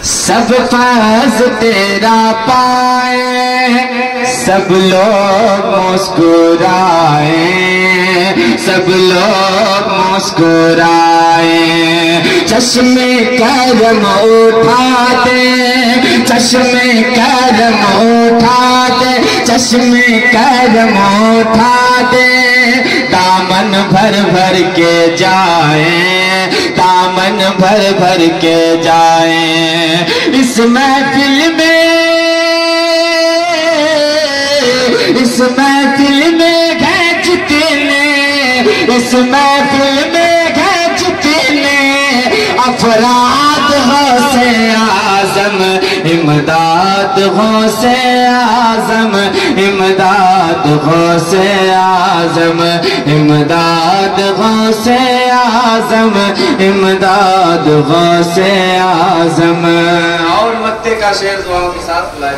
سب فیض تیرا پائے، سب لوگ مسکرائیں، سب لوگ مسکرائیں، چشم کرم اٹھا دے، چشم کرم اٹھا دے، چشم کرم اٹھا دے، دامن بھر بھر کے جائیں، دامن بھر بھر کے جائیں، اس محفل میں، اس محفل میں گئے جتنے، اس محفل میں گئے جتنے افراد غوث اعظم، امداد غوث اعظم، امداد غوث اعظم، امداد غوث اعظم، امداد غوث اعظم۔ اور متے کا شعر دعاؤں کے ساتھ لائے